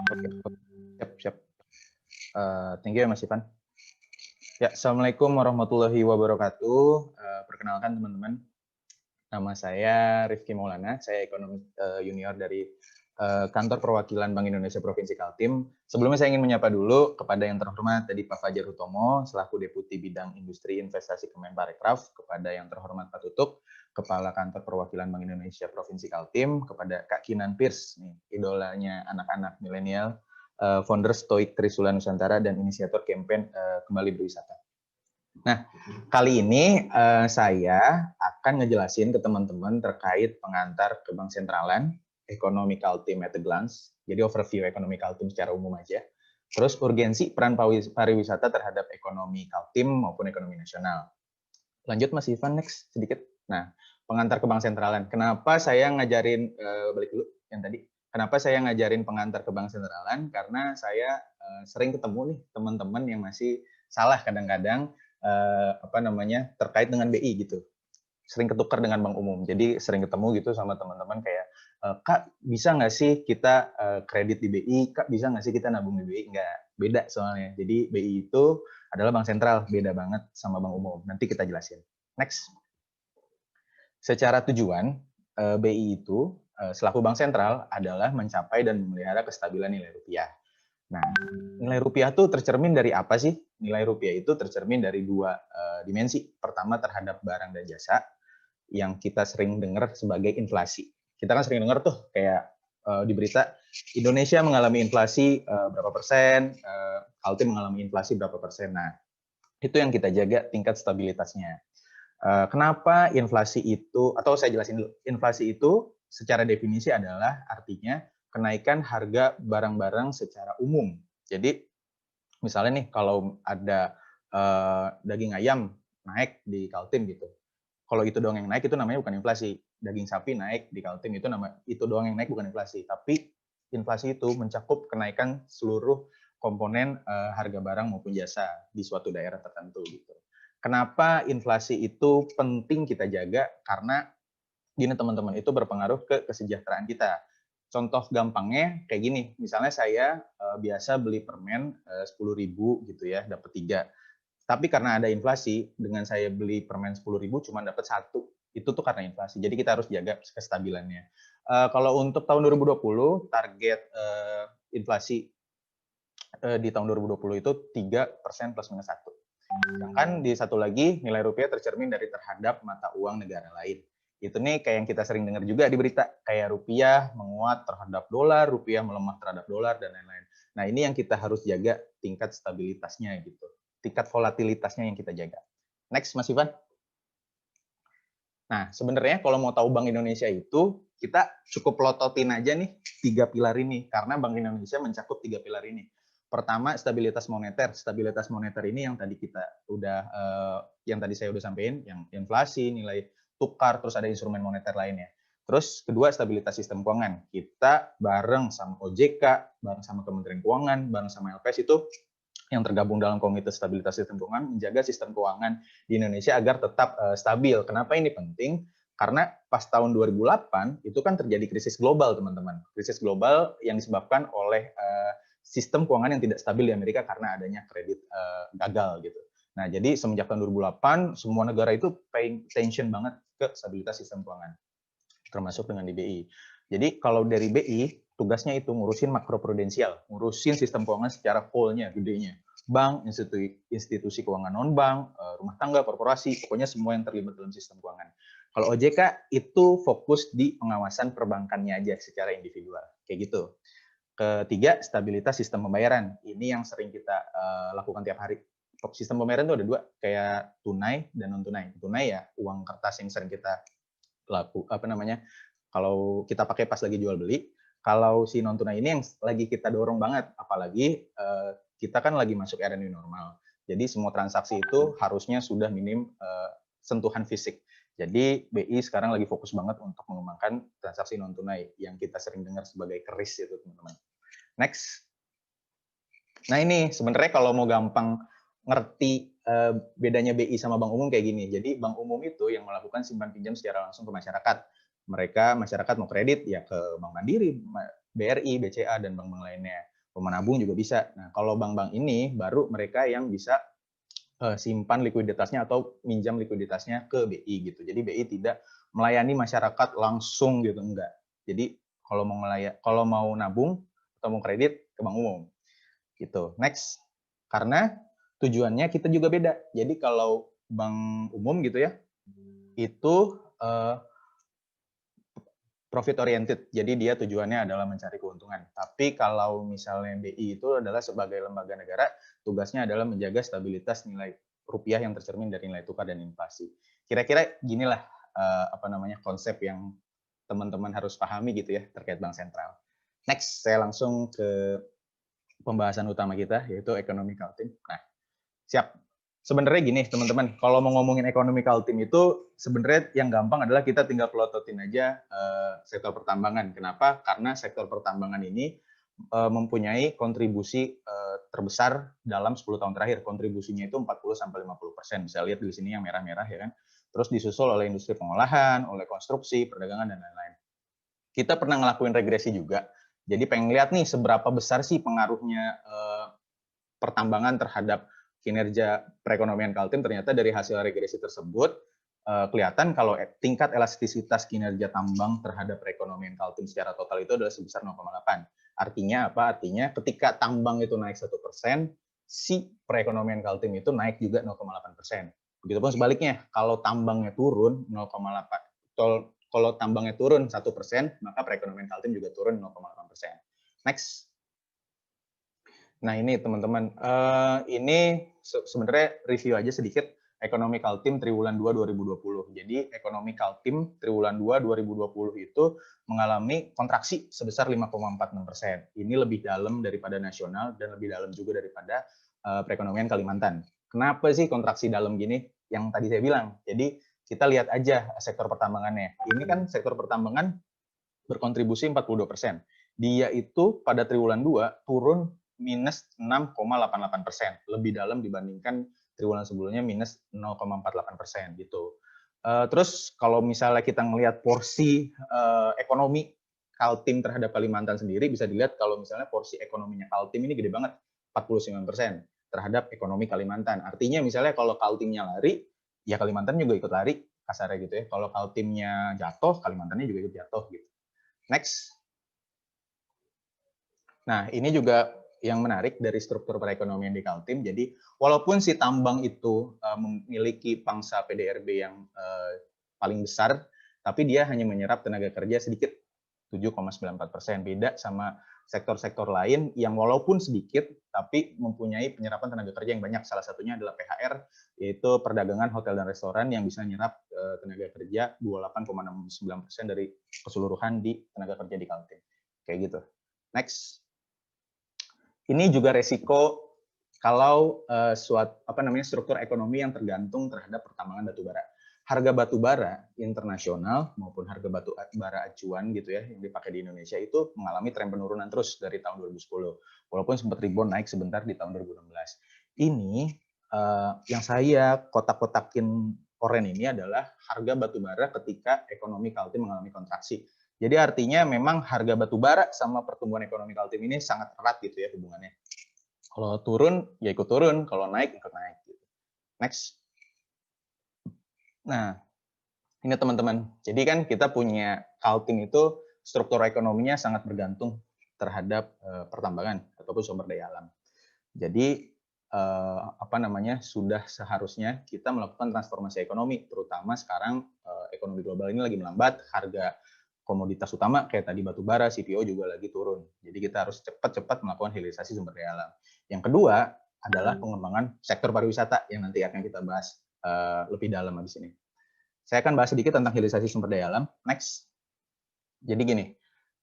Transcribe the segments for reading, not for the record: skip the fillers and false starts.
Oke, siap, siap. Thank you ya Mas Ivan. Ya, Assalamualaikum warahmatullahi wabarakatuh. Perkenalkan teman-teman, nama saya Rifki Maulana, saya ekonom junior dari Kantor Perwakilan Bank Indonesia Provinsi Kaltim. Sebelumnya saya ingin menyapa dulu kepada yang terhormat tadi Pak Fajar Hutomo, selaku Deputi Bidang Industri Investasi Kemenparekraf, kepada yang terhormat Pak Tutuk, Kepala Kantor Perwakilan Bank Indonesia Provinsi Kaltim, kepada Kak Kinan Pierce, nih, idolanya anak-anak milenial, founder Stoik Trisula Nusantara dan inisiator campaign Kembali Berwisata. Nah, kali ini saya akan ngejelasin ke teman-teman terkait pengantar ke Bank Sentralan, Ekonomi Kaltim at a glance, jadi overview ekonomi Kaltim secara umum aja. Terus urgensi peran pariwisata terhadap ekonomi Kaltim maupun ekonomi nasional. Lanjut Mas Ivan, next sedikit. Nah, pengantar ke Bank Sentralan. Kenapa saya ngajarin, balik dulu yang tadi. Kenapa saya ngajarin pengantar ke Bank Sentralan? Karena saya sering ketemu nih teman-teman yang masih salah kadang-kadang terkait dengan BI gitu. Sering ketukar dengan bank umum. Jadi sering ketemu gitu sama teman-teman kayak, Kak bisa nggak sih kita kredit di BI? Kak bisa nggak sih kita nabung di BI? Nggak, beda soalnya. Jadi BI itu adalah bank sentral, beda banget sama bank umum. Nanti kita jelasin. Next. Secara tujuan, BI itu selaku bank sentral adalah mencapai dan memelihara kestabilan nilai rupiah. Nah, nilai rupiah itu tercermin dari apa sih? Nilai rupiah itu tercermin dari dua dimensi. Pertama terhadap barang dan jasa, yang kita sering dengar sebagai inflasi. Kita kan sering dengar tuh kayak di berita Indonesia mengalami inflasi berapa persen, Kaltim mengalami inflasi berapa persen. Nah, itu yang kita jaga tingkat stabilitasnya. Kenapa inflasi itu, atau saya jelasin dulu, inflasi itu secara definisi adalah artinya kenaikan harga barang-barang secara umum. Jadi misalnya nih kalau ada daging ayam naik di Kaltim gitu, kalau itu doang yang naik itu namanya bukan inflasi. Daging sapi naik di Kaltim itu doang yang naik bukan inflasi. Tapi inflasi itu mencakup kenaikan seluruh komponen harga barang maupun jasa di suatu daerah tertentu gitu. Kenapa inflasi itu penting kita jaga? Karena gini teman-teman, itu berpengaruh ke kesejahteraan kita. Contoh gampangnya kayak gini, misalnya saya biasa beli permen 10.000 gitu ya, dapat 3. Tapi karena ada inflasi, dengan saya beli permen 10.000 cuma dapat 1. Itu tuh karena inflasi. Jadi kita harus jaga kestabilannya. Kalau untuk tahun 2020, target inflasi di tahun 2020 itu 3% plus minus 1. Sedangkan di satu lagi, nilai rupiah tercermin dari terhadap mata uang negara lain. Itu nih kayak yang kita sering dengar juga di berita, kayak rupiah menguat terhadap dolar, rupiah melemah terhadap dolar, dan lain-lain. Nah, ini yang kita harus jaga tingkat stabilitasnya gitu. Tingkat volatilitasnya yang kita jaga. Next, Mas Ivan. Nah, sebenarnya kalau mau tahu Bank Indonesia itu, kita cukup lototin aja nih 3 pilar ini, karena Bank Indonesia mencakup 3 pilar ini. Pertama, stabilitas moneter. Stabilitas moneter ini yang tadi yang tadi saya udah sampaikan, yang inflasi, nilai tukar, terus ada instrumen moneter lainnya. Terus kedua, stabilitas sistem keuangan. Kita bareng sama OJK, bareng sama Kementerian Keuangan, bareng sama LPS itu yang tergabung dalam Komite Stabilitas Sistem Keuangan menjaga sistem keuangan di Indonesia agar tetap stabil. Kenapa ini penting? Karena pas tahun 2008 itu kan terjadi krisis global, teman-teman. Krisis global yang disebabkan oleh sistem keuangan yang tidak stabil di Amerika karena adanya kredit gagal gitu. Nah, jadi semenjak tahun 2008 semua negara itu paying attention banget ke stabilitas sistem keuangan, termasuk dengan di BI. Jadi kalau dari BI, tugasnya itu ngurusin makroprudensial, ngurusin sistem keuangan secara full-nya, gedenya. Bank, institusi keuangan non-bank, rumah tangga, korporasi, pokoknya semua yang terlibat dalam sistem keuangan. Kalau OJK itu fokus di pengawasan perbankannya aja secara individual, kayak gitu. Ketiga, stabilitas sistem pembayaran. Ini yang sering kita lakukan tiap hari. Sistem pembayaran itu ada 2, kayak tunai dan non-tunai. Tunai ya uang kertas yang sering kita kalau kita pakai pas lagi jual beli. Kalau si non tunai ini yang lagi kita dorong banget, apalagi kita kan lagi masuk era new normal. Jadi semua transaksi itu harusnya sudah minim sentuhan fisik. Jadi BI sekarang lagi fokus banget untuk mengembangkan transaksi non tunai yang kita sering dengar sebagai KRIS itu, teman-teman. Next. Nah ini sebenarnya kalau mau gampang ngerti bedanya BI sama bank umum kayak gini. Jadi bank umum itu yang melakukan simpan pinjam secara langsung ke masyarakat. Masyarakat mau kredit ya ke Bank Mandiri, BRI, BCA, dan bank-bank lainnya. Mau menabung juga bisa. Nah, kalau bank-bank ini baru mereka yang bisa simpan likuiditasnya atau minjam likuiditasnya ke BI gitu. Jadi BI tidak melayani masyarakat langsung gitu, enggak. Jadi kalau mau nabung atau mau kredit ke bank umum gitu. Next, karena tujuannya kita juga beda. Jadi kalau bank umum gitu ya, itu profit oriented. Jadi dia tujuannya adalah mencari keuntungan. Tapi kalau misalnya BI itu adalah sebagai lembaga negara, tugasnya adalah menjaga stabilitas nilai rupiah yang tercermin dari nilai tukar dan inflasi. Kira-kira ginilah konsep yang teman-teman harus pahami gitu ya terkait bank sentral. Next, saya langsung ke pembahasan utama kita yaitu economical team. Nah, siap. Sebenarnya gini teman-teman, kalau mau ngomongin economical team itu sebenarnya yang gampang adalah kita tinggal pelototin aja sektor pertambangan. Kenapa? Karena sektor pertambangan ini mempunyai kontribusi terbesar dalam 10 tahun terakhir. Kontribusinya itu 40-50%. Bisa lihat di sini yang merah-merah ya kan. Terus disusul oleh industri pengolahan, oleh konstruksi, perdagangan dan lain-lain. Kita pernah ngelakuin regresi juga. Jadi pengen lihat nih seberapa besar sih pengaruhnya pertambangan terhadap kinerja perekonomian Kaltim. Ternyata dari hasil regresi tersebut kelihatan kalau tingkat elastisitas kinerja tambang terhadap perekonomian Kaltim secara total itu adalah sebesar 0,8. Artinya apa? Artinya ketika tambang itu naik 1%, si perekonomian Kaltim itu naik juga 0,8%. Begitupun sebaliknya, kalau tambangnya turun 0,8, kalau tambangnya turun 1%, maka perekonomian Kaltim juga turun 0,8%. Next. Nah ini teman-teman, ini sebenarnya review aja sedikit ekonomi Kaltim triwulan 2 2020. Jadi ekonomi Kaltim triwulan 2 2020 itu mengalami kontraksi sebesar 5,46%. Ini lebih dalam daripada nasional dan lebih dalam juga daripada perekonomian Kalimantan. Kenapa sih kontraksi dalam gini? Yang tadi saya bilang. Jadi kita lihat aja sektor pertambangannya. Ini kan sektor pertambangan berkontribusi 42%. Dia itu pada triwulan 2 turun minus 6,88%, lebih dalam dibandingkan triwulan sebelumnya minus 0,48% gitu. Terus kalau misalnya kita ngelihat porsi ekonomi Kaltim terhadap Kalimantan sendiri, bisa dilihat kalau misalnya porsi ekonominya Kaltim ini gede banget, 49% terhadap ekonomi Kalimantan. Artinya misalnya kalau Kaltimnya lari, ya Kalimantan juga ikut lari, kasarnya gitu ya. Kalau Kaltimnya jatuh, Kalimantannya juga ikut jatuh gitu. Next. Nah, ini juga yang menarik dari struktur perekonomian di Kaltim. Jadi, walaupun si tambang itu memiliki pangsa PDRB yang paling besar, tapi dia hanya menyerap tenaga kerja sedikit, 7,94%. Beda sama sektor-sektor lain yang walaupun sedikit, tapi mempunyai penyerapan tenaga kerja yang banyak. Salah satunya adalah PHR, yaitu perdagangan hotel dan restoran yang bisa menyerap tenaga kerja 28,69% dari keseluruhan di tenaga kerja di Kaltim. Kayak gitu. Next. Ini juga resiko kalau struktur ekonomi yang tergantung terhadap pertambangan batubara. Harga batubara internasional maupun harga batubara acuan gitu ya yang dipakai di Indonesia itu mengalami tren penurunan terus dari tahun 2010. Walaupun sempat rebound naik sebentar di tahun 2016. Ini yang saya kotak-kotakin oren ini adalah harga batubara ketika ekonomi Kaltim mengalami kontraksi. Jadi artinya memang harga batubara sama pertumbuhan ekonomi Kaltim ini sangat erat gitu ya hubungannya. Kalau turun, ya ikut turun. Kalau naik, ikut naik. Next. Nah, ini teman-teman. Jadi kan kita punya Kaltim itu struktur ekonominya sangat bergantung terhadap pertambangan ataupun sumber daya alam. Jadi sudah seharusnya kita melakukan transformasi ekonomi, terutama sekarang ekonomi global ini lagi melambat, harga komoditas utama kayak tadi batu bara, CPO juga lagi turun. Jadi kita harus cepat-cepat melakukan hilirisasi sumber daya alam. Yang kedua adalah pengembangan sektor pariwisata yang nanti akan kita bahas lebih dalam habis ini. Saya akan bahas sedikit tentang hilirisasi sumber daya alam. Next. Jadi gini,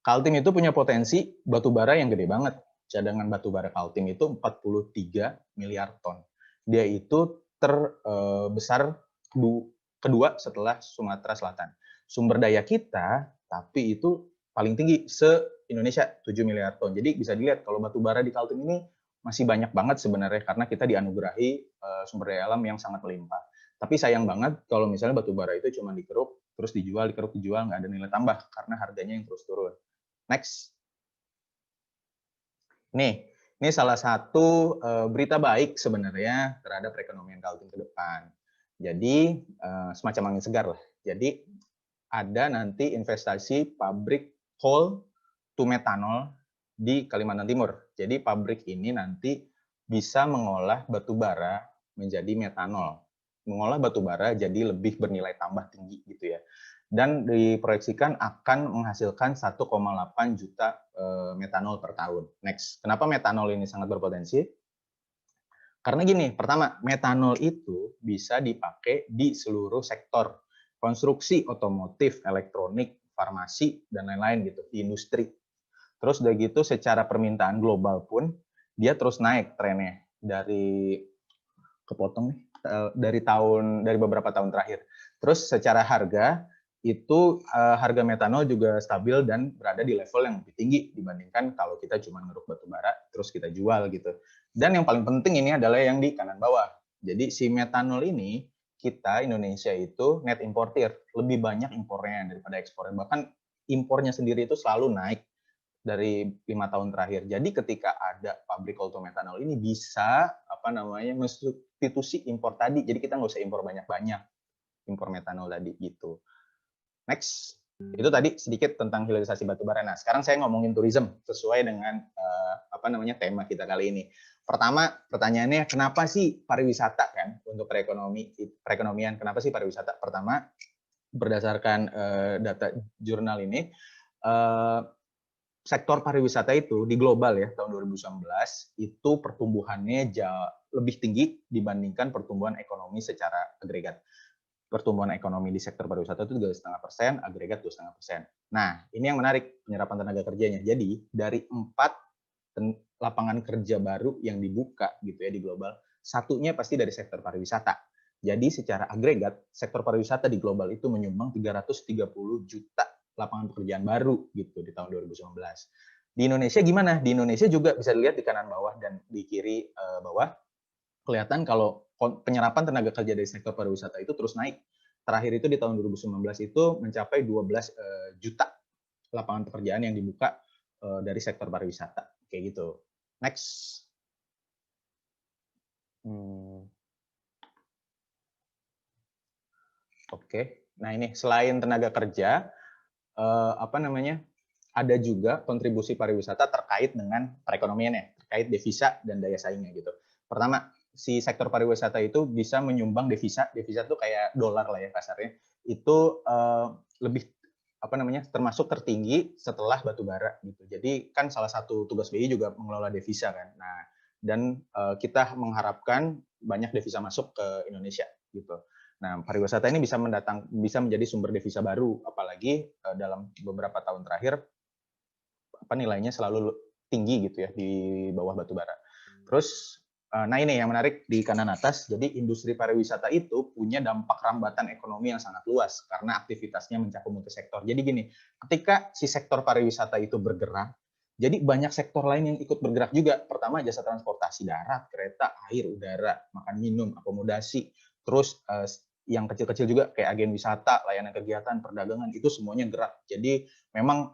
Kaltim itu punya potensi batu bara yang gede banget. Cadangan batu bara Kaltim itu 43 miliar ton. Dia itu terbesar kedua setelah Sumatera Selatan. Sumber daya kita tapi itu paling tinggi se-Indonesia 7 miliar ton. Jadi bisa dilihat kalau batu bara di Kaltim ini masih banyak banget sebenarnya karena kita dianugerahi sumber daya alam yang sangat melimpah. Tapi sayang banget kalau misalnya batu bara itu cuma dikeruk, terus dijual, nggak ada nilai tambah karena harganya yang terus turun. Next. Nih, ini salah satu berita baik sebenarnya terhadap perekonomian Kaltim ke depan. Jadi semacam angin segar lah. Jadi ada nanti investasi pabrik coal to methanol di Kalimantan Timur. Jadi pabrik ini nanti bisa mengolah batu bara menjadi metanol. Mengolah batu bara jadi lebih bernilai tambah tinggi gitu ya. Dan diproyeksikan akan menghasilkan 1,8 juta metanol per tahun. Next, kenapa metanol ini sangat berpotensi? Karena gini, pertama, metanol itu bisa dipakai di seluruh sektor. Konstruksi, otomotif, elektronik, farmasi, dan lain-lain gitu, di industri. Terus udah gitu secara permintaan global pun, dia terus naik trennya. Dari, kepotong nih, dari beberapa tahun terakhir. Terus secara harga, itu harga metanol juga stabil dan berada di level yang lebih tinggi dibandingkan kalau kita cuma ngeruk batu bara terus kita jual gitu. Dan yang paling penting ini adalah yang di kanan bawah. Jadi si metanol ini kita Indonesia itu net importer, lebih banyak impornya daripada ekspornya. Bahkan impornya sendiri itu selalu naik dari 5 tahun terakhir. Jadi ketika ada pabrik metanol ini bisa mensubstitusi impor tadi. Jadi kita nggak usah impor banyak-banyak impor metanol tadi gitu. Next, itu tadi sedikit tentang hilirisasi batubara. Nah, sekarang saya ngomongin tourism sesuai dengan tema kita kali ini. Pertama, pertanyaannya kenapa sih pariwisata kan untuk perekonomian? Kenapa sih pariwisata? Pertama, berdasarkan data jurnal ini, sektor pariwisata itu di global ya tahun 2019 itu pertumbuhannya lebih tinggi dibandingkan pertumbuhan ekonomi secara agregat. Pertumbuhan ekonomi di sektor pariwisata itu 3,5%, agregat 2,5%. Nah, ini yang menarik penyerapan tenaga kerjanya. Jadi dari 4 lapangan kerja baru yang dibuka gitu ya di global, satunya pasti dari sektor pariwisata. Jadi secara agregat sektor pariwisata di global itu menyumbang 330 juta lapangan pekerjaan baru gitu di tahun 2019. Di Indonesia gimana? Di Indonesia juga bisa dilihat di kanan bawah dan di kiri bawah kelihatan kalau penyerapan tenaga kerja dari sektor pariwisata itu terus naik. Terakhir itu di tahun 2019 itu mencapai 12 juta lapangan pekerjaan yang dibuka dari sektor pariwisata. Kayak gitu. Next. Oke. Nah ini selain tenaga kerja, ada juga kontribusi pariwisata terkait dengan perekonomiannya, terkait devisa dan daya saingnya gitu. Pertama, si sektor pariwisata itu bisa menyumbang devisa itu kayak dolar lah ya kasarnya, itu lebih termasuk tertinggi setelah batu bara gitu. Jadi kan salah satu tugas BI juga mengelola devisa kan. Nah, dan kita mengharapkan banyak devisa masuk ke Indonesia gitu. Nah, pariwisata ini bisa menjadi sumber devisa baru, apalagi dalam beberapa tahun terakhir nilainya selalu tinggi gitu ya di bawah batu bara. Terus nah ini yang menarik di kanan atas, jadi industri pariwisata itu punya dampak rambatan ekonomi yang sangat luas karena aktivitasnya mencakup multi sektor. Jadi gini, ketika si sektor pariwisata itu bergerak, jadi banyak sektor lain yang ikut bergerak juga. Pertama jasa transportasi darat, kereta, air, udara, makan minum, akomodasi, terus yang kecil-kecil juga kayak agen wisata, layanan kegiatan, perdagangan, itu semuanya gerak. Jadi memang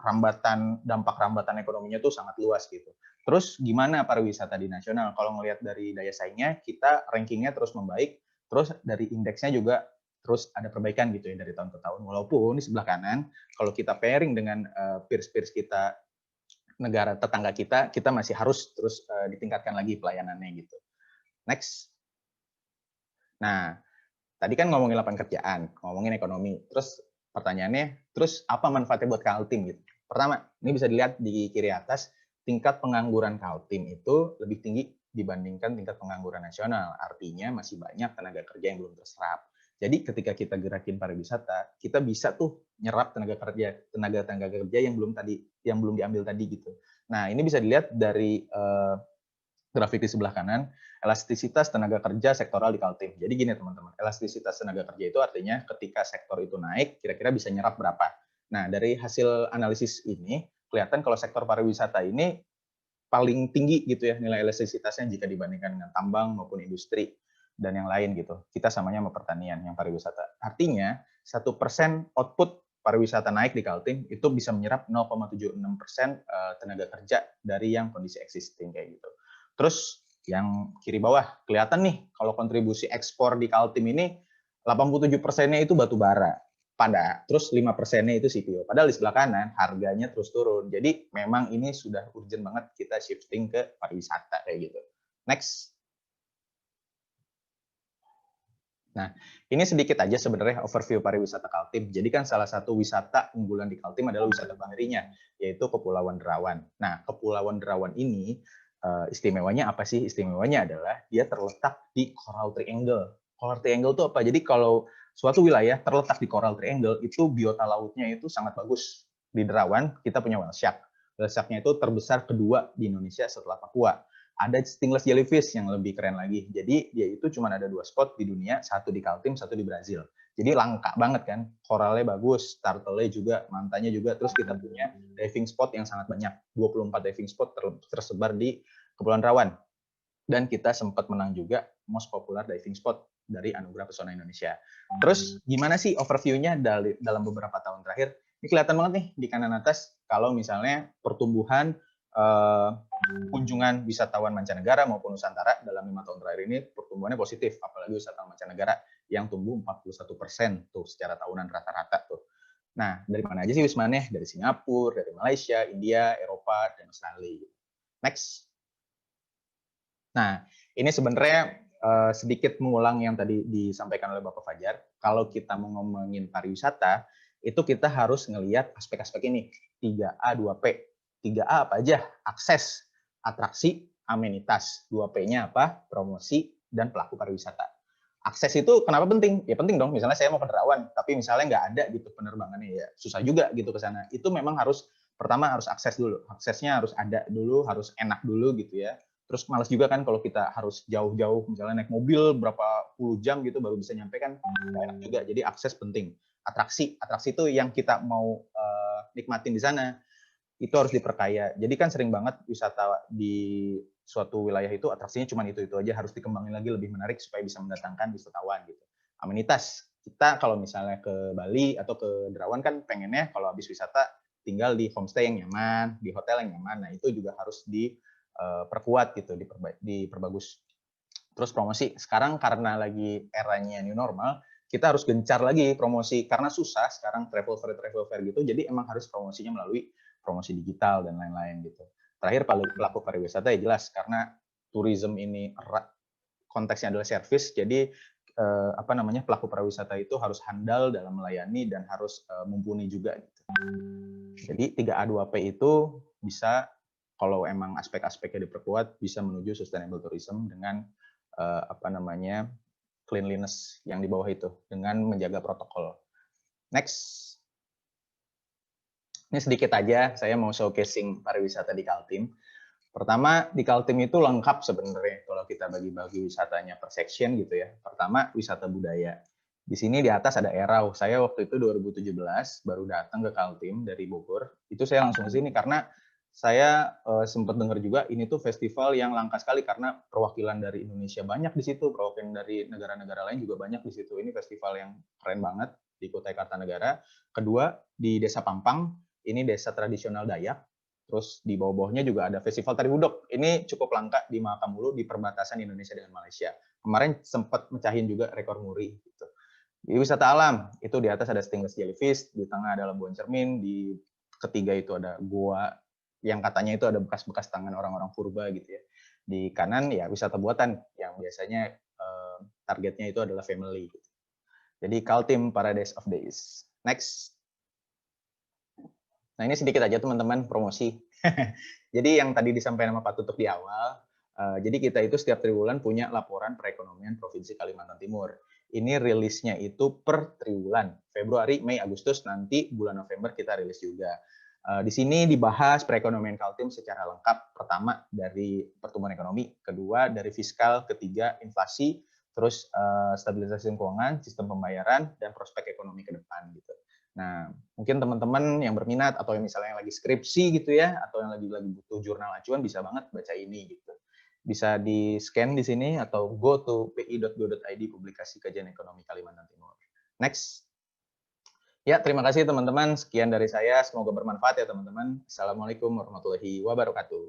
dampak rambatan ekonominya itu sangat luas gitu. Terus gimana pariwisata di nasional? Kalau ngelihat dari daya saingnya, kita rankingnya terus membaik, terus dari indeksnya juga terus ada perbaikan gitu ya dari tahun ke tahun. Walaupun di sebelah kanan, kalau kita pairing dengan peers-peers kita, negara tetangga kita masih harus terus ditingkatkan lagi pelayanannya gitu. Next. Nah, tadi kan ngomongin lapangan kerjaan, ngomongin ekonomi. Terus pertanyaannya, terus apa manfaatnya buat Kaltim gitu? Pertama, ini bisa dilihat di kiri atas, tingkat pengangguran Kaltim itu lebih tinggi dibandingkan tingkat pengangguran nasional. Artinya masih banyak tenaga kerja yang belum terserap. Jadi ketika kita gerakin pariwisata, kita bisa tuh nyerap tenaga kerja yang belum diambil tadi gitu. Nah, ini bisa dilihat dari grafik di sebelah kanan, elastisitas tenaga kerja sektoral di Kaltim. Jadi gini teman-teman, elastisitas tenaga kerja itu artinya ketika sektor itu naik, kira-kira bisa nyerap berapa. Nah, dari hasil analisis ini, kelihatan kalau sektor pariwisata ini paling tinggi gitu ya nilai elastisitasnya jika dibandingkan dengan tambang maupun industri dan yang lain gitu. Kita samanya sama pertanian yang pariwisata. Artinya 1% output pariwisata naik di Kaltim, itu bisa menyerap 0,76% tenaga kerja dari yang kondisi existing kayak gitu. Terus yang kiri bawah kelihatan nih kalau kontribusi ekspor di Kaltim ini 87%-nya itu batu bara. Terus 5%-nya itu CPO. Padahal di sebelah kanan harganya terus turun. Jadi memang ini sudah urgent banget kita shifting ke pariwisata kayak gitu. Next. Nah, ini sedikit aja sebenarnya overview pariwisata Kaltim. Jadi kan salah satu wisata unggulan di Kaltim adalah wisata baharinya, yaitu Kepulauan Derawan. Nah, Kepulauan Derawan ini istimewanya apa sih? Istimewanya adalah dia terletak di Coral Triangle. Coral Triangle itu apa? Jadi kalau suatu wilayah terletak di Coral Triangle, itu biota lautnya itu sangat bagus. Di Derawan, kita punya whale shark. Whale shark-nya itu terbesar kedua di Indonesia setelah Papua. Ada stingless jellyfish yang lebih keren lagi. Jadi dia itu cuma ada 2 spot di dunia, satu di Kaltim, satu di Brazil. Jadi langka banget kan, koralnya bagus, turtle-nya juga, mantanya juga. Terus kita punya diving spot yang sangat banyak, 24 diving spot tersebar di Kepulauan Derawan. Dan kita sempat menang juga most popular diving spot dari Anugerah Pesona Indonesia. Terus gimana sih overview-nya dalam beberapa tahun terakhir? Ini kelihatan banget nih di kanan atas, kalau misalnya pertumbuhan kunjungan wisatawan mancanegara maupun Nusantara dalam 5 tahun terakhir ini pertumbuhannya positif, apalagi wisatawan mancanegara yang tumbuh 41% tuh secara tahunan rata-rata tuh. Nah, dari mana aja sih wismannya? Dari Singapura, dari Malaysia, India, Eropa, dan Australia. Next. Nah, ini sebenarnya sedikit mengulang yang tadi disampaikan oleh Bapak Fajar. Kalau kita mau ngomongin pariwisata, itu kita harus ngelihat aspek-aspek ini, 3A, 2P. 3A apa aja? Akses, atraksi, amenitas. 2P-nya apa? Promosi, dan pelaku pariwisata. Akses itu kenapa penting? Ya penting dong, misalnya saya mau ke Derawan, tapi misalnya nggak ada gitu penerbangannya, ya susah juga gitu ke sana. Itu memang pertama harus akses dulu. Aksesnya harus ada dulu, harus enak dulu gitu ya. Terus males juga kan kalau kita harus jauh-jauh, misalnya naik mobil berapa puluh jam gitu baru bisa nyampe kan, nggak enak juga. Jadi akses penting. Atraksi itu yang kita mau nikmatin di sana, itu harus diperkaya. Jadi kan sering banget wisata di suatu wilayah itu atraksinya cuma itu aja, harus dikembangin lagi lebih menarik supaya bisa mendatangkan wisatawan gitu. Amenitas, kita kalau misalnya ke Bali atau ke Derawan kan pengennya kalau habis wisata tinggal di homestay yang nyaman, di hotel yang nyaman. Nah, itu juga harus diperkuat gitu, diperbagus. Terus promosi, sekarang karena lagi eranya new normal, kita harus gencar lagi promosi karena susah sekarang travel fair gitu. Jadi emang harus promosinya melalui promosi digital dan lain-lain gitu. Terakhir pelaku pariwisata ya jelas karena tourism ini konteksnya adalah service, jadi pelaku pariwisata itu harus handal dalam melayani dan harus mumpuni juga gitu. Jadi 3A 2P itu bisa kalau emang aspek-aspeknya diperkuat bisa menuju sustainable tourism dengan cleanliness yang di bawah itu dengan menjaga protokol. Next. Ini sedikit aja, saya mau showcasing pariwisata di Kaltim. Pertama, di Kaltim itu lengkap sebenarnya kalau kita bagi-bagi wisatanya per section gitu ya. Pertama, wisata budaya. Di sini di atas ada Erau. Saya waktu itu 2017 baru datang ke Kaltim dari Bogor. Itu saya langsung ke sini karena saya sempat dengar juga ini tuh festival yang langka sekali karena perwakilan dari Indonesia banyak di situ, perwakilan dari negara-negara lain juga banyak di situ. Ini festival yang keren banget di Kutai Kartanegara. Kedua, di Desa Pampang, ini desa tradisional Dayak. Terus di bawah-bawahnya juga ada Festival Tari Hudok. Ini cukup langka di Makamulu di perbatasan Indonesia dengan Malaysia. Kemarin sempat mecahin juga rekor muri. Gitu. Di wisata alam, itu di atas ada stingless jellyfish, di tengah ada Labuan Cermin, di ketiga itu ada goa, yang katanya itu ada bekas-bekas tangan orang-orang purba gitu ya. Di kanan ya wisata buatan, yang biasanya targetnya itu adalah family. Gitu. Jadi Kaltim Paradise of Days. Next. Nah, ini sedikit aja teman-teman promosi. Jadi yang tadi disampaikan sama Pak Tutuk di awal, jadi kita itu setiap triwulan punya laporan perekonomian Provinsi Kalimantan Timur. Ini rilisnya itu per triwulan, Februari, Mei, Agustus, nanti bulan November kita rilis juga. Di sini dibahas perekonomian Kaltim secara lengkap. Pertama dari pertumbuhan ekonomi, kedua dari fiskal, ketiga inflasi, terus stabilisasi keuangan, sistem pembayaran, dan prospek ekonomi ke depan gitu. Nah, mungkin teman-teman yang berminat atau yang misalnya yang lagi skripsi gitu ya, atau yang lagi butuh jurnal acuan bisa banget baca ini gitu. Bisa di-scan di sini atau go to pi.go.id publikasi kajian ekonomi Kalimantan Timur. Next. Ya, terima kasih teman-teman. Sekian dari saya. Semoga bermanfaat ya teman-teman. Assalamualaikum warahmatullahi wabarakatuh.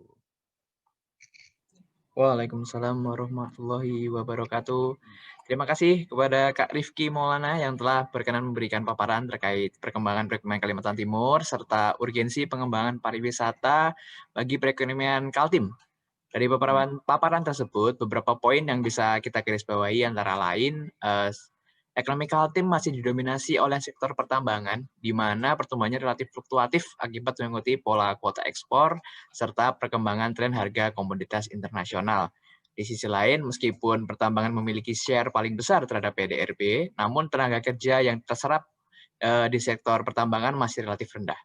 Waalaikumsalam warahmatullahi wabarakatuh. Terima kasih kepada Kak Rifki Maulana yang telah berkenan memberikan paparan terkait perkembangan perekonomian Kalimantan Timur serta urgensi pengembangan pariwisata bagi perekonomian Kaltim. Dari beberapa paparan tersebut, beberapa poin yang bisa kita garis bawahi antara lain, ekonomi Kaltim masih didominasi oleh sektor pertambangan, di mana pertumbuhannya relatif fluktuatif akibat mengikuti pola kuota ekspor serta perkembangan tren harga komoditas internasional. Di sisi lain, meskipun pertambangan memiliki share paling besar terhadap PDRB, namun tenaga kerja yang terserap di sektor pertambangan masih relatif rendah.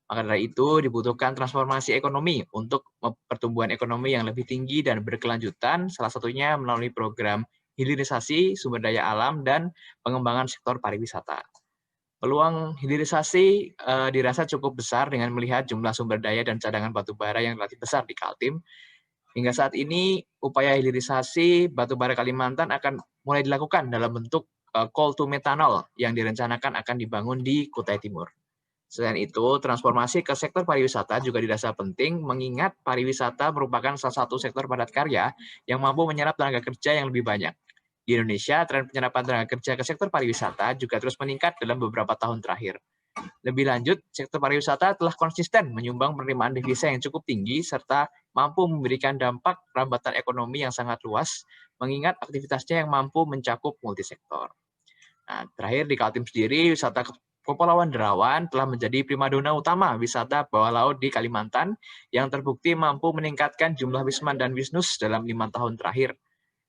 Maka dari itu dibutuhkan transformasi ekonomi untuk pertumbuhan ekonomi yang lebih tinggi dan berkelanjutan, salah satunya melalui program hilirisasi sumber daya alam dan pengembangan sektor pariwisata. Peluang hilirisasi dirasa cukup besar dengan melihat jumlah sumber daya dan cadangan batu bara yang relatif besar di Kaltim. Hingga saat ini, upaya hilirisasi batu bara Kalimantan akan mulai dilakukan dalam bentuk coal to methanol yang direncanakan akan dibangun di Kutai Timur. Selain itu, transformasi ke sektor pariwisata juga dirasa penting mengingat pariwisata merupakan salah satu sektor padat karya yang mampu menyerap tenaga kerja yang lebih banyak. Di Indonesia, tren penyerapan tenaga kerja ke sektor pariwisata juga terus meningkat dalam beberapa tahun terakhir. Lebih lanjut, sektor pariwisata telah konsisten menyumbang penerimaan devisa yang cukup tinggi serta mampu memberikan dampak rambatan ekonomi yang sangat luas, mengingat aktivitasnya yang mampu mencakup multisektor. Nah, terakhir di Kaltim sendiri, wisata Kepulauan Derawan telah menjadi primadona utama wisata bawah laut di Kalimantan yang terbukti mampu meningkatkan jumlah wisman dan wisnus dalam 5 tahun terakhir.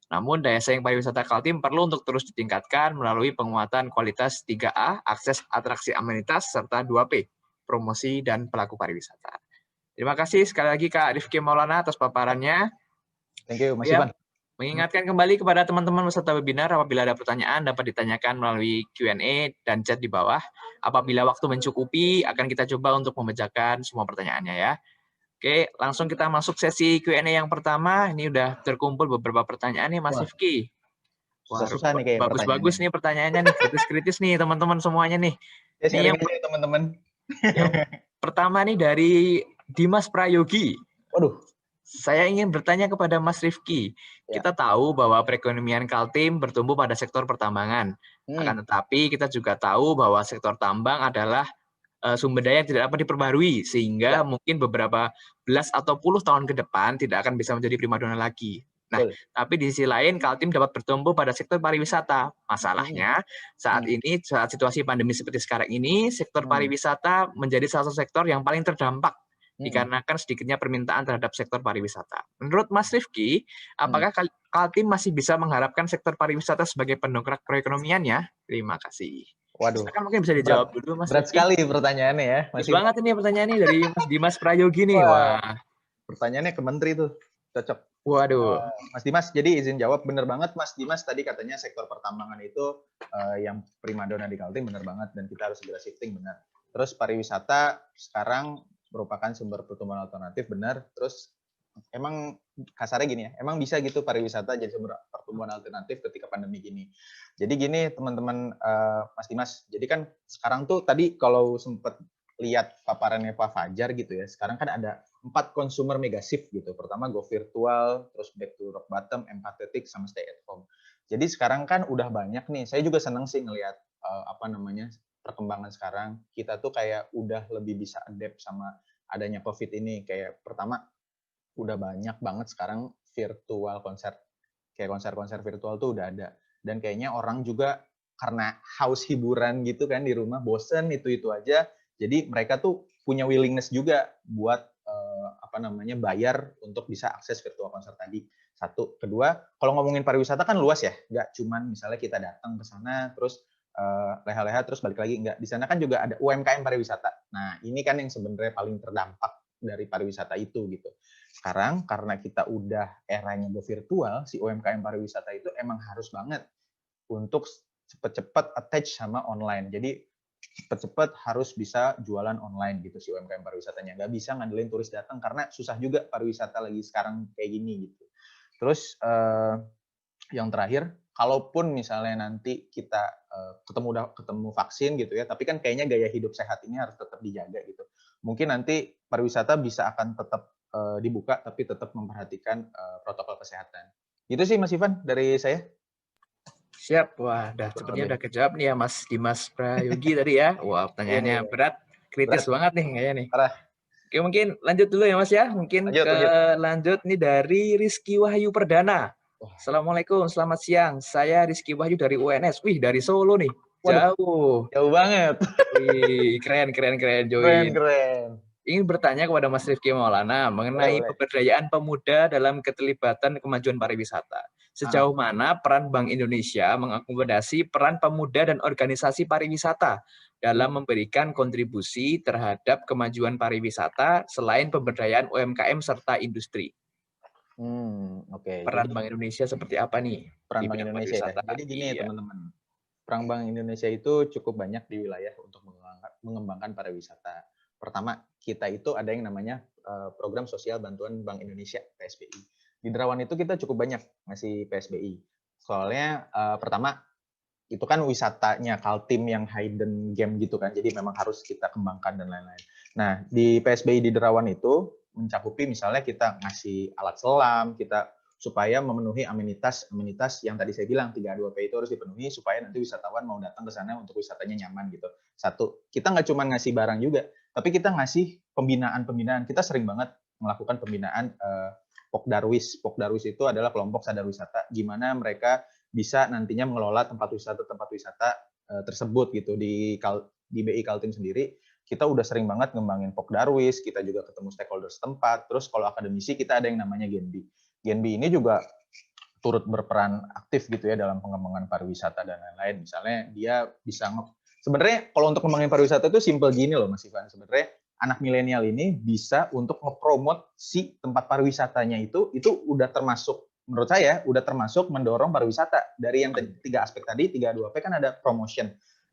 Namun, daya saing pariwisata Kaltim perlu untuk terus ditingkatkan melalui penguatan kualitas 3A, akses atraksi amenitas, serta 2P, promosi dan pelaku pariwisata. Terima kasih sekali lagi Kak Rifki Maulana atas paparannya. Thank you, Mas Ya, Ivan. mengingatkan kembali kepada teman-teman peserta webinar, apabila ada pertanyaan dapat ditanyakan melalui Q&A dan chat di bawah. Apabila waktu mencukupi, akan kita coba untuk membacakan semua pertanyaannya ya. Oke, langsung kita masuk sesi Q&A yang pertama. Ini udah terkumpul beberapa pertanyaan nih Mas Rifki. Wah, Susah-susah nih kayak pertanyaannya. bagus-bagus nih pertanyaannya nih, kritis-kritis nih teman-teman semuanya nih. Ya, Ini sharing aja ya teman-teman. yang pertama nih dari Dimas Prayogi. Waduh. Saya ingin bertanya kepada Mas Rifki. Ya. Kita tahu bahwa perekonomian Kaltim bertumbuh pada sektor pertambangan. Akan tetapi kita juga tahu bahwa sektor tambang adalah sumber daya yang tidak dapat diperbarui, sehingga mungkin beberapa belas atau puluh tahun ke depan tidak akan bisa menjadi primadona lagi. Nah, tapi di sisi lain Kaltim dapat bertumbuh pada sektor pariwisata. Masalahnya saat ini, saat situasi pandemi seperti sekarang ini, sektor pariwisata menjadi salah satu sektor yang paling terdampak dikarenakan sedikitnya permintaan terhadap sektor pariwisata. Menurut Mas Rifki, apakah Kaltim masih bisa mengharapkan sektor pariwisata sebagai pendongkrak perekonomiannya? Terima kasih. Waduh. Silakan mungkin bisa dijawab dulu Mas Berat Rifki. sekali pertanyaannya ya. Bagus banget ini pertanyaannya dari Mas Dimas Prayogi nih. Wah. Pertanyaannya ke Menteri tuh. Cocok. Waduh. Mas Dimas, jadi izin jawab, bener banget Mas Dimas tadi katanya sektor pertambangan itu yang primadona di Kaltim, bener banget, dan kita harus segera shifting, benar. Terus pariwisata sekarang merupakan sumber pertumbuhan alternatif, benar. Terus emang kasarnya gini ya, emang bisa gitu pariwisata jadi sumber pertumbuhan alternatif ketika pandemi gini. Jadi gini teman-teman Mas Dimas, jadi kan sekarang tuh tadi kalau sempat lihat paparannya Pak Fajar gitu ya, sekarang kan ada 4 consumer mega shift gitu. Pertama go virtual, terus back to rock bottom, empathetic, sama stay at home. Jadi sekarang kan udah banyak nih, saya juga seneng sih ngelihat perkembangan sekarang. Kita tuh kayak udah lebih bisa adapt sama adanya COVID ini. Kayak pertama, udah banyak banget sekarang virtual konser. Kayak konser-konser virtual tuh udah ada. Dan kayaknya orang juga karena haus hiburan gitu kan di rumah, bosen itu-itu aja. Jadi mereka tuh punya willingness juga buat bayar untuk bisa akses virtual konser tadi. Satu. Kedua, kalau ngomongin pariwisata kan luas ya. Nggak cuman misalnya kita datang ke sana, terus leha-leha, terus balik lagi. Nggak. Di sana kan juga ada UMKM pariwisata. Nah, ini kan yang sebenarnya paling terdampak dari pariwisata itu gitu. Sekarang karena kita udah eranya go virtual, si UMKM pariwisata itu emang harus banget untuk cepet-cepet attach sama online. Jadi cepet-cepet harus bisa jualan online gitu si UMKM pariwisatanya. Nggak bisa ngandelin turis datang karena susah juga pariwisata lagi sekarang kayak gini gitu. Terus yang terakhir, kalaupun misalnya nanti kita ketemu vaksin gitu ya, tapi kan kayaknya gaya hidup sehat ini harus tetap dijaga gitu. Mungkin nanti pariwisata bisa akan tetap dibuka, tapi tetap memperhatikan protokol kesehatan. Itu sih Mas Ivan dari saya. Siap, wah, sepertinya udah kejawab nih ya Mas Dimas Prayogi tadi ya. Wah, pertanyaannya berat, kritis banget nih kayaknya nih. Parah. Oke, mungkin lanjut dulu ya Mas ya. Mungkin lanjut nih dari Rizky Wahyu Perdana. Assalamualaikum, selamat siang. Saya Rizky Wahyu dari UNS. Wih, dari Solo nih. Jauh. Jauh banget. Wih, keren join. Keren. Ingin bertanya kepada Mas Rifki Maulana mengenai pemberdayaan pemuda dalam keterlibatan kemajuan pariwisata. Sejauh mana peran Bank Indonesia mengakomodasi peran pemuda dan organisasi pariwisata dalam memberikan kontribusi terhadap kemajuan pariwisata selain pemberdayaan UMKM serta industri? Peran Bank Indonesia seperti apa nih? Peran Bank Indonesia ya. Jadi gini teman-teman, peran Bank Indonesia itu cukup banyak di wilayah untuk mengembangkan pariwisata. Pertama, kita itu ada yang namanya program sosial bantuan Bank Indonesia, PSBI. Di Derawan itu kita cukup banyak ngasih PSBI. Soalnya pertama, itu kan wisatanya Kaltim yang hidden game gitu kan, jadi memang harus kita kembangkan dan lain-lain. Nah, di PSBI di Derawan itu mencakupi misalnya kita ngasih alat selam, kita supaya memenuhi amenitas yang tadi saya bilang 3A2P itu harus dipenuhi supaya nanti wisatawan mau datang ke sana untuk wisatanya nyaman gitu. Satu, kita nggak cuma ngasih barang juga, tapi kita ngasih pembinaan. Kita sering banget melakukan pembinaan Pokdarwis. Pokdarwis itu adalah kelompok sadar wisata, gimana mereka bisa nantinya mengelola tempat wisata tersebut gitu. Di BI Kaltim sendiri kita udah sering banget ngembangin Pokdarwis, kita juga ketemu stakeholder setempat. Terus kalau akademisi kita ada yang namanya Genbi. Genbi ini juga turut berperan aktif gitu ya dalam pengembangan pariwisata dan lain-lain. Misalnya dia bisa sebenarnya kalau untuk ngembangin pariwisata itu simple gini loh Mas Ivan. Sebenarnya anak milenial ini bisa untuk ngepromot si tempat pariwisatanya itu udah termasuk, menurut saya udah termasuk mendorong pariwisata. Dari yang tiga aspek tadi, 3A2P kan ada promotion.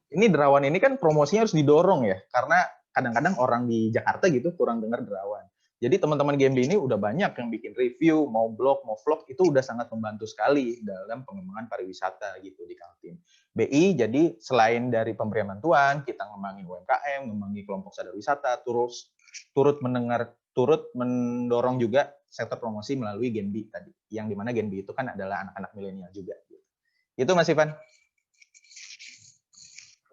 Ini Derawan ini kan promosinya harus didorong ya, karena kadang-kadang orang di Jakarta gitu kurang dengar Derawan. Jadi teman-teman GMB ini udah banyak yang bikin review, mau blog, mau vlog, itu udah sangat membantu sekali dalam pengembangan pariwisata gitu di Kaltim. BI, jadi selain dari pemberian bantuan, kita ngembangin UMKM, ngembangin kelompok sadar wisata, turut mendorong juga sektor promosi melalui Genbi tadi, yang dimana Genbi itu kan adalah anak-anak milenial juga. Itu Mas Ivan.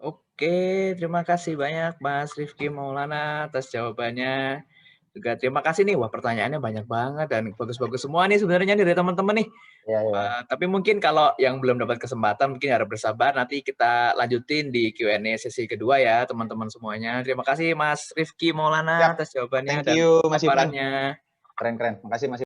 Oke, terima kasih banyak Mas Rifki Maulana atas jawabannya. Juga terima kasih nih, wah pertanyaannya banyak banget dan bagus-bagus semua nih sebenarnya dari teman-teman nih. Tapi mungkin kalau yang belum dapat kesempatan mungkin harus bersabar, nanti kita lanjutin di Q&A sesi kedua ya teman-teman semuanya. Terima kasih Mas Rifki Maulana atas jawabannya dan paparannya. Keren. Makasih Mas